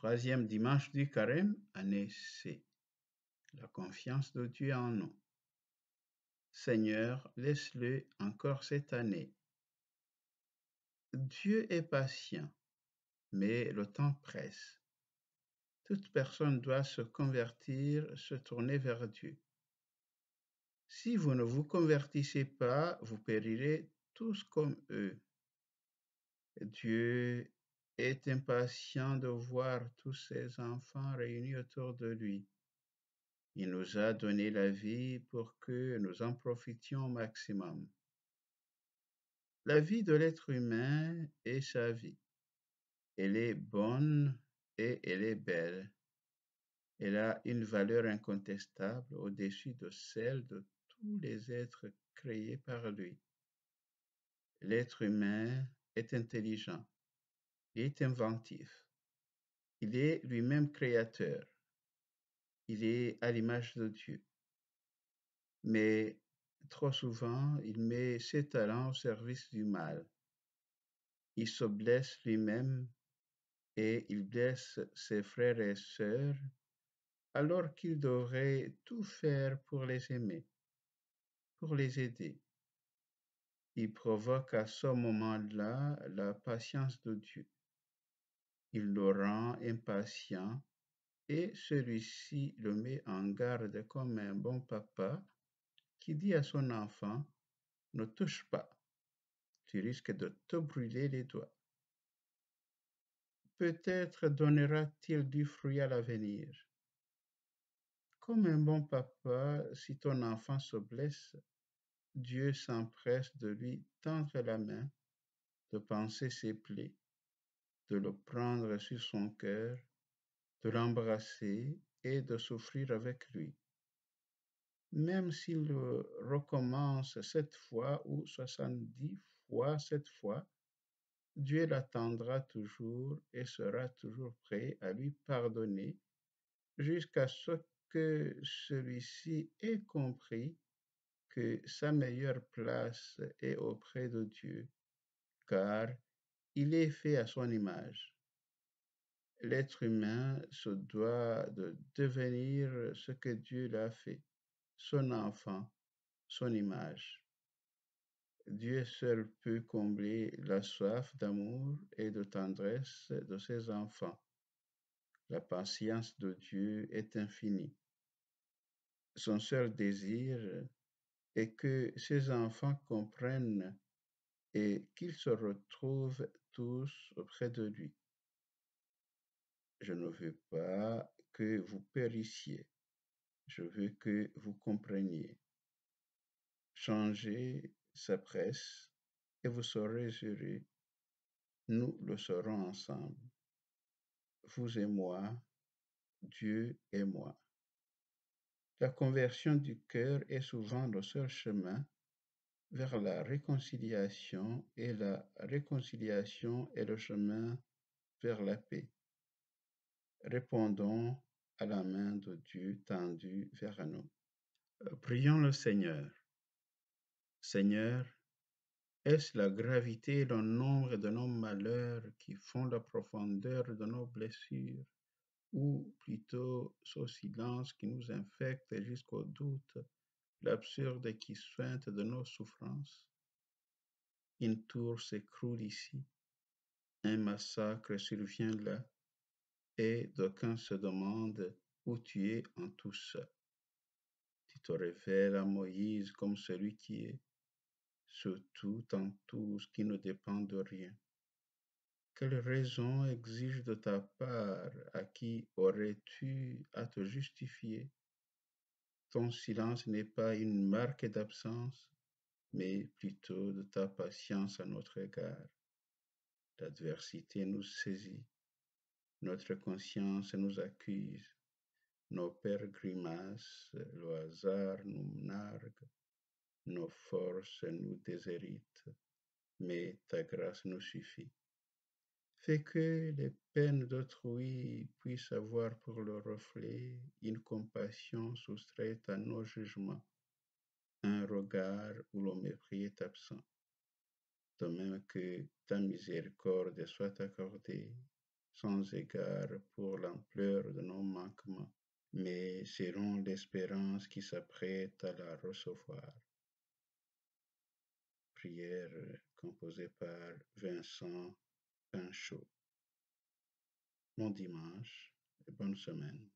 Troisième dimanche du carême, année C. La confiance de Dieu en nous. Seigneur, laisse-le encore cette année. Dieu est patient, mais le temps presse. Toute personne doit se convertir, se tourner vers Dieu. Si vous ne vous convertissez pas, vous périrez tous comme eux. Dieu est impatient de voir tous ses enfants réunis autour de lui. Il nous a donné la vie pour que nous en profitions au maximum. La vie de l'être humain est sa vie. Elle est bonne et elle est belle. Elle a une valeur incontestable au-dessus de celle de tous les êtres créés par lui. L'être humain est intelligent, il est inventif, il est lui-même créateur, il est à l'image de Dieu. Mais trop souvent, il met ses talents au service du mal. Il se blesse lui-même et il blesse ses frères et sœurs alors qu'il devrait tout faire pour les aimer, pour les aider. Il provoque à ce moment-là la patience de Dieu. Il le rend impatient et celui-ci le met en garde comme un bon papa qui dit à son enfant, ne touche pas, tu risques de te brûler les doigts. Peut-être donnera-t-il du fruit à l'avenir. Comme un bon papa, si ton enfant se blesse, Dieu s'empresse de lui tendre la main, de panser ses plaies, de le prendre sur son cœur, de l'embrasser et de souffrir avec lui. Même s'il recommence 7 fois ou 70 fois 7 fois, Dieu l'attendra toujours et sera toujours prêt à lui pardonner jusqu'à ce que celui-ci ait compris que sa meilleure place est auprès de Dieu, car il est fait à son image. L'être humain se doit de devenir ce que Dieu l'a fait, son enfant, son image. Dieu seul peut combler la soif d'amour et de tendresse de ses enfants. La patience de Dieu est infinie. Son seul désir est que ses enfants comprennent et qu'ils se retrouvent tous auprès de lui. Je ne veux pas que vous périssiez, je veux que vous compreniez. Changez sa presse et vous serez heureux. Nous le serons ensemble. Vous et moi, Dieu et moi. La conversion du cœur est souvent le seul chemin vers la réconciliation et la réconciliation est le chemin vers la paix. Répondons à la main de Dieu tendue vers nous. Prions le Seigneur. Seigneur, est-ce la gravité et le nombre de nos malheurs qui font la profondeur de nos blessures, ou plutôt ce silence qui nous infecte jusqu'au doute, l'absurde qui suinte de nos souffrances? Une tour s'écroule ici, un massacre survient là, et d'aucuns se demandent où tu es en tout ça. Tu te révèles à Moïse comme celui qui est, surtout en tout ce qui ne dépend de rien. Quelle raison exige de ta part à qui aurais-tu à te justifier? Ton silence n'est pas une marque d'absence, mais plutôt de ta patience à notre égard. L'adversité nous saisit, notre conscience nous accuse, nos pères grimacent, le hasard nous nargue, nos forces nous déshéritent, mais ta grâce nous suffit. Fais que les peines d'autrui puissent avoir pour le reflet une compassion soustraite à nos jugements, un regard où le mépris est absent, de même que ta miséricorde soit accordée sans égard pour l'ampleur de nos manquements, mais selon l'espérance qui s'apprête à la recevoir. Prière composée par Vincent Pinchot. Bon dimanche et bonne semaine.